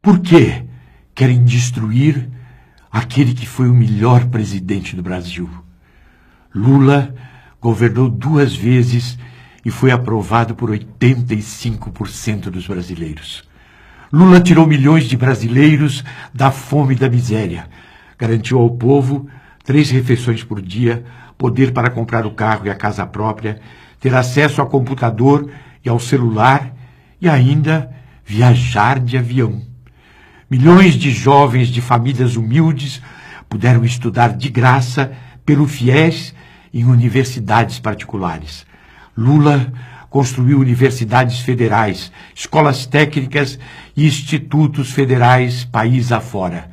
Por que querem destruir aquele que foi o melhor presidente do Brasil? Lula governou 2 vezes e foi aprovado por 85% dos brasileiros. Lula tirou milhões de brasileiros da fome e da miséria. Garantiu ao povo 3 refeições por dia, poder para comprar o carro e a casa própria, ter acesso a computador e ao celular e ainda viajar de avião. Milhões de jovens de famílias humildes puderam estudar de graça pelo FIES em universidades particulares. Lula construiu universidades federais, escolas técnicas e institutos federais país afora.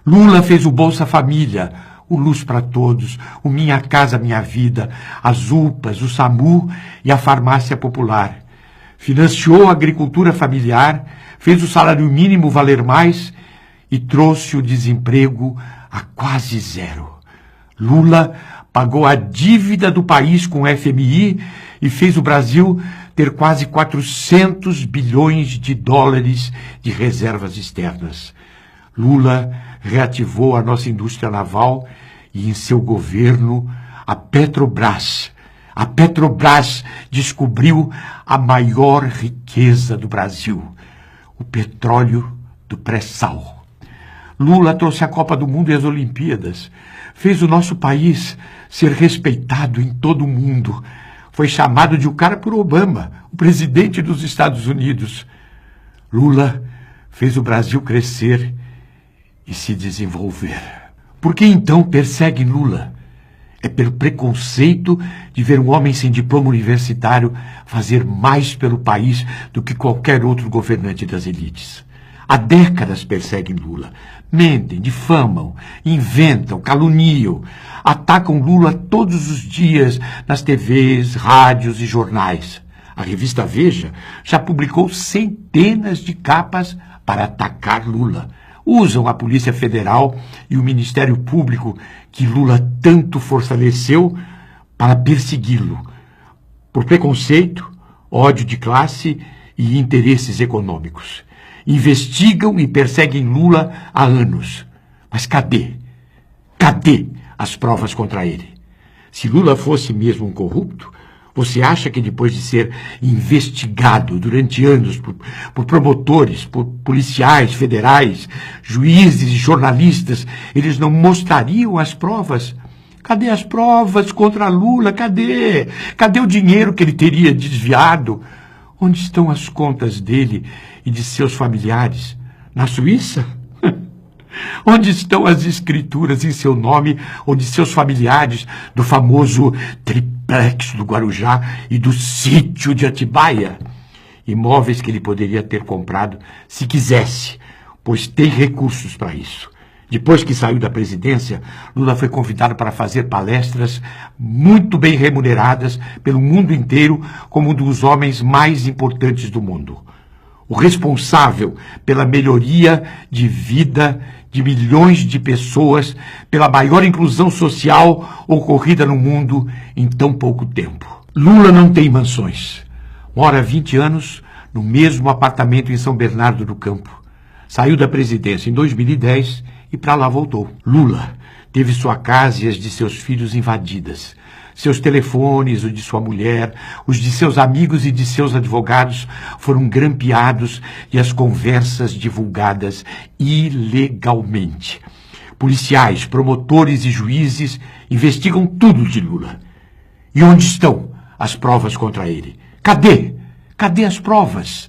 Lula fez o Bolsa Família, o Luz para Todos, o Minha Casa Minha Vida, as UPAs, o SAMU e a Farmácia Popular. Financiou a agricultura familiar, fez o salário mínimo valer mais e trouxe o desemprego a quase 0. Lula pagou a dívida do país com o FMI e fez o Brasil ter quase 400 bilhões de dólares de reservas externas. Lula reativou a nossa indústria naval e, em seu governo, a Petrobras. A Petrobras descobriu a maior riqueza do Brasil, o petróleo do pré-sal. Lula trouxe a Copa do Mundo e as Olimpíadas. Fez o nosso país ser respeitado em todo o mundo. Foi chamado de o cara por Obama, o presidente dos Estados Unidos. Lula fez o Brasil crescer e se desenvolver. Por que então perseguem Lula? É pelo preconceito de ver um homem sem diploma universitário fazer mais pelo país do que qualquer outro governante das elites. Há décadas perseguem Lula. Mentem, difamam, inventam, caluniam. Atacam Lula todos os dias nas TVs, rádios e jornais. A revista Veja já publicou centenas de capas para atacar Lula. Usam a Polícia Federal e o Ministério Público, que Lula tanto fortaleceu, para persegui-lo, por preconceito, ódio de classe e interesses econômicos. Investigam e perseguem Lula há anos. Mas cadê? Cadê as provas contra ele? Se Lula fosse mesmo um corrupto, você acha que depois de ser investigado durante anos por promotores, por policiais federais, juízes e jornalistas, eles não mostrariam as provas? Cadê as provas contra Lula? Cadê? Cadê o dinheiro que ele teria desviado? Onde estão as contas dele e de seus familiares? Na Suíça? Onde estão as escrituras em seu nome ou de seus familiares do famoso triplex do Guarujá e do sítio de Atibaia? Imóveis que ele poderia ter comprado se quisesse, pois tem recursos para isso. Depois que saiu da presidência, Lula foi convidado para fazer palestras muito bem remuneradas pelo mundo inteiro como um dos homens mais importantes do mundo. O responsável pela melhoria de vida de milhões de pessoas, pela maior inclusão social ocorrida no mundo em tão pouco tempo. Lula não tem mansões. Mora há 20 anos no mesmo apartamento em São Bernardo do Campo. Saiu da presidência em 2010 e para lá voltou. Lula teve sua casa e as de seus filhos invadidas. Seus telefones, o de sua mulher, os de seus amigos e de seus advogados foram grampeados e as conversas divulgadas ilegalmente. Policiais, promotores e juízes investigam tudo de Lula. E onde estão as provas contra ele? Cadê? Cadê as provas?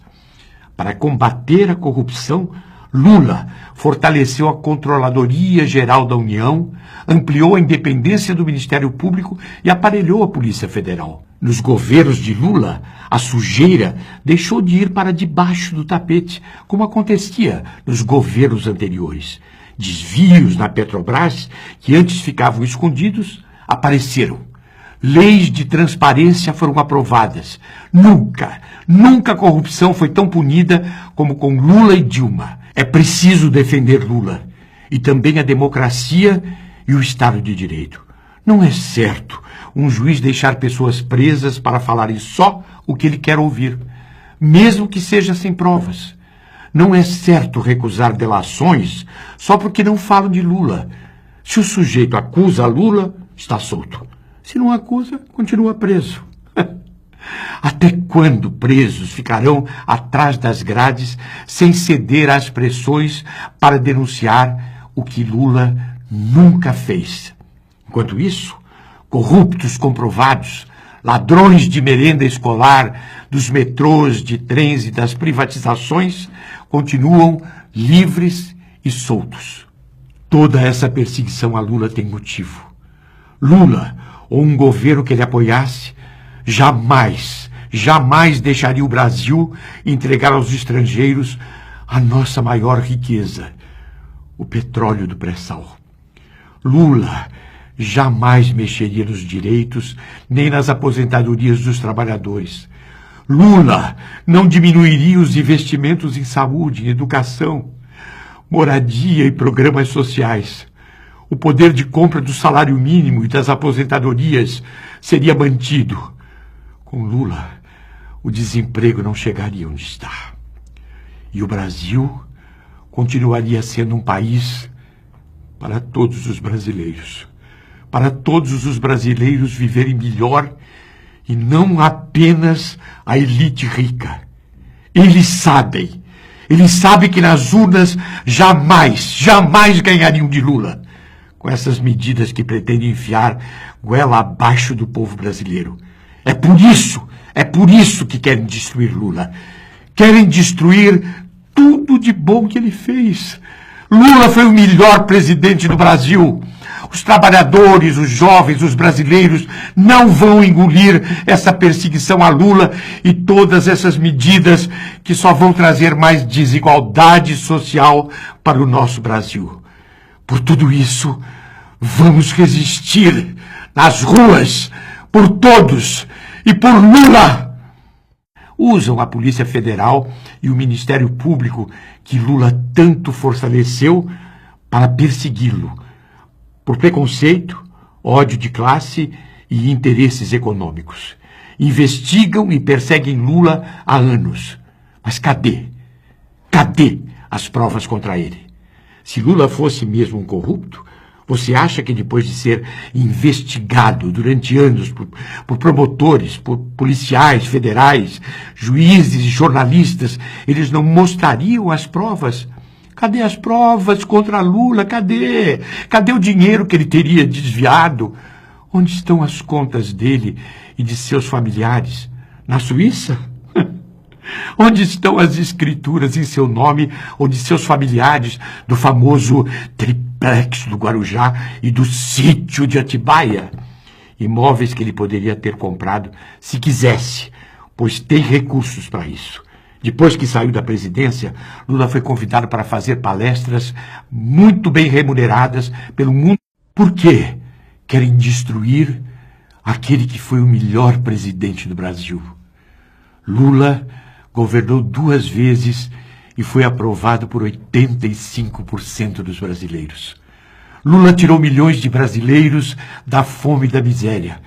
Para combater a corrupção, Lula fortaleceu a Controladoria Geral da União, ampliou a independência do Ministério Público e aparelhou a Polícia Federal. Nos governos de Lula, a sujeira deixou de ir para debaixo do tapete, como acontecia nos governos anteriores. Desvios na Petrobras, que antes ficavam escondidos, apareceram. Leis de transparência foram aprovadas. Nunca a corrupção foi tão punida como com Lula e Dilma. É preciso defender Lula e também a democracia e o Estado de Direito. Não é certo um juiz deixar pessoas presas para falarem só o que ele quer ouvir, mesmo que seja sem provas. Não é certo recusar delações só porque não falam de Lula. Se o sujeito acusa Lula, está solto. Se não acusa, continua preso. Até quando presos ficarão atrás das grades sem ceder às pressões para denunciar o que Lula nunca fez? Enquanto isso, corruptos comprovados, ladrões de merenda escolar, dos metrôs, de trens e das privatizações, continuam livres e soltos. Toda essa perseguição a Lula tem motivo. Lula, ou um governo que ele apoiasse, jamais deixaria o Brasil entregar aos estrangeiros a nossa maior riqueza, o petróleo do pré-sal. Lula jamais mexeria nos direitos nem nas aposentadorias dos trabalhadores. Lula não diminuiria os investimentos em saúde, em educação, moradia e programas sociais. O poder de compra do salário mínimo e das aposentadorias seria mantido. Com Lula, o desemprego não chegaria onde está. E o Brasil continuaria sendo um país para todos os brasileiros. Para todos os brasileiros viverem melhor e não apenas a elite rica. Eles sabem que nas urnas jamais ganhariam de Lula, com essas medidas que pretendem enfiar goela abaixo do povo brasileiro. É por isso que querem destruir Lula. Querem destruir tudo de bom que ele fez. Lula foi o melhor presidente do Brasil. Os trabalhadores, os jovens, os brasileiros não vão engolir essa perseguição a Lula e todas essas medidas que só vão trazer mais desigualdade social para o nosso Brasil. Por tudo isso, vamos resistir nas ruas, por todos e por Lula. Usam a Polícia Federal e o Ministério Público, que Lula tanto fortaleceu, para persegui-lo, por preconceito, ódio de classe e interesses econômicos. Investigam e perseguem Lula há anos. Mas cadê? Cadê as provas contra ele? Se Lula fosse mesmo um corrupto, você acha que depois de ser investigado durante anos por promotores, por policiais federais, juízes e jornalistas, eles não mostrariam as provas? Cadê as provas contra Lula? Cadê? Cadê o dinheiro que ele teria desviado? Onde estão as contas dele e de seus familiares? Na Suíça? Onde estão as escrituras em seu nome ou de seus familiares do famoso triplex do Guarujá e do sítio de Atibaia? Imóveis que ele poderia ter comprado se quisesse, pois tem recursos para isso. Depois que saiu da presidência, Lula foi convidado para fazer palestras muito bem remuneradas pelo mundo. Por quê? Querem destruir aquele que foi o melhor presidente do Brasil. Lula governou 2 vezes e foi aprovado por 85% dos brasileiros. Lula tirou milhões de brasileiros da fome e da miséria.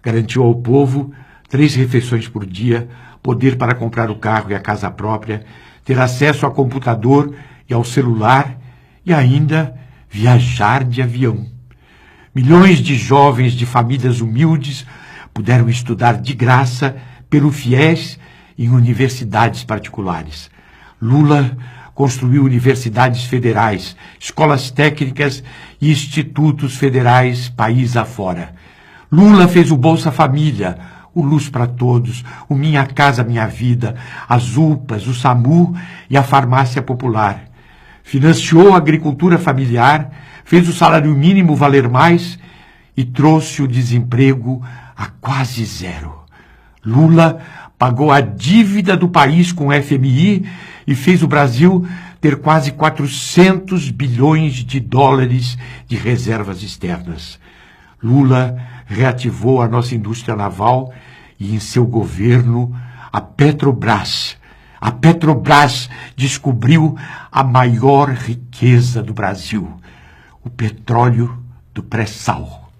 Garantiu ao povo 3 refeições por dia, poder para comprar o carro e a casa própria, ter acesso a computador e ao celular e ainda viajar de avião. Milhões de jovens de famílias humildes puderam estudar de graça pelo FIES em universidades particulares. Lula construiu universidades federais, escolas técnicas e institutos federais país afora. Lula fez o Bolsa Família, o Luz para Todos, o Minha Casa Minha Vida, as UPAs, o SAMU e a Farmácia Popular. Financiou a agricultura familiar, fez o salário mínimo valer mais e trouxe o desemprego a quase zero. Lula pagou a dívida do país com o FMI e fez o Brasil ter quase 400 bilhões de dólares de reservas externas. Lula reativou a nossa indústria naval e, em seu governo, a Petrobras. A Petrobras descobriu a maior riqueza do Brasil, o petróleo do pré-sal.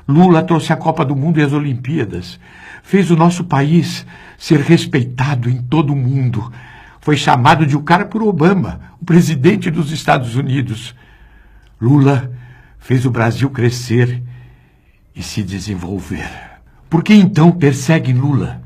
Lula trouxe a Copa do Mundo e as Olimpíadas, fez o nosso país ser respeitado em todo o mundo, Foi chamado de o cara por Obama, o presidente dos Estados Unidos. Lula fez o Brasil crescer e se desenvolver. Por que então perseguem Lula?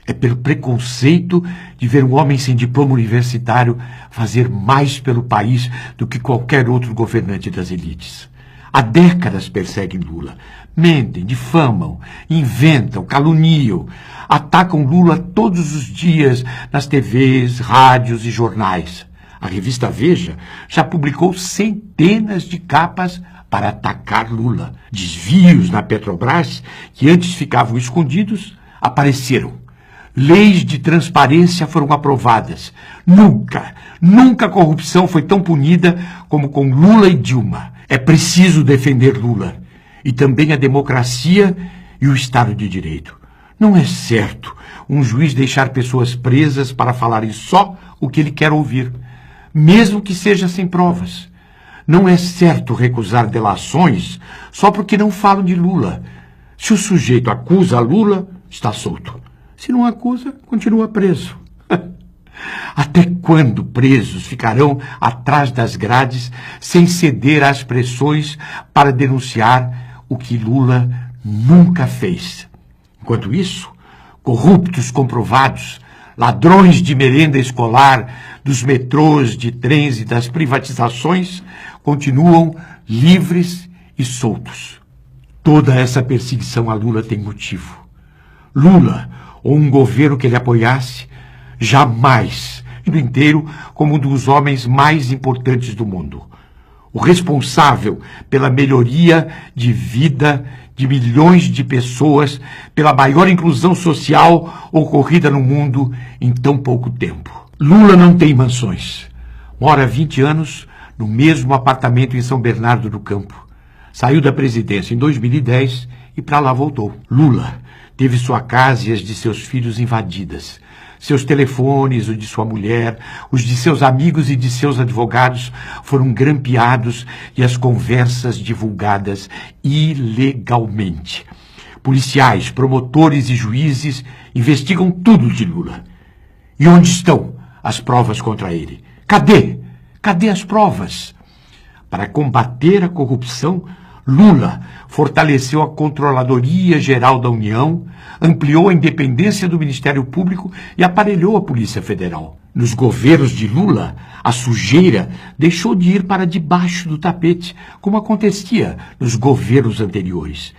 É pelo preconceito de ver um homem sem diploma universitário fazer mais pelo país do que qualquer outro governante das elites. Há décadas perseguem Lula. Mentem, difamam, inventam, caluniam. Atacam Lula todos os dias nas TVs, rádios e jornais. A revista Veja já publicou centenas de capas para atacar Lula. Desvios na Petrobras, que antes ficavam escondidos, apareceram. Leis de transparência foram aprovadas. Nunca a corrupção foi tão punida como com Lula e Dilma. É preciso defender Lula. E também a democracia e o Estado de Direito. Não é certo um juiz deixar pessoas presas para falarem só o que ele quer ouvir, mesmo que seja sem provas. Não é certo recusar delações só porque não falam de Lula. Se o sujeito acusa Lula, está solto. Se não acusa, continua preso. Até quando presos ficarão atrás das grades sem ceder às pressões para denunciar o que Lula nunca fez? Enquanto isso, corruptos comprovados, ladrões de merenda escolar, dos metrôs, de trens e das privatizações, continuam livres e soltos. Toda essa perseguição a Lula tem motivo. Lula, ou um governo que ele apoiasse, jamais, no inteiro, como um dos homens mais importantes do mundo. O responsável pela melhoria de vida de milhões de pessoas, pela maior inclusão social ocorrida no mundo em tão pouco tempo. Lula não tem mansões. Mora há 20 anos no mesmo apartamento em São Bernardo do Campo. Saiu da presidência em 2010 e para lá voltou. Lula teve sua casa e as de seus filhos invadidas. Seus telefones, o de sua mulher, os de seus amigos e de seus advogados foram grampeados e as conversas divulgadas ilegalmente. Policiais, promotores e juízes investigam tudo de Lula. E onde estão as provas contra ele? Cadê as provas? Para combater a corrupção, Lula fortaleceu a Controladoria Geral da União, ampliou a independência do Ministério Público e aparelhou a Polícia Federal. Nos governos de Lula, a sujeira deixou de ir para debaixo do tapete, como acontecia nos governos anteriores.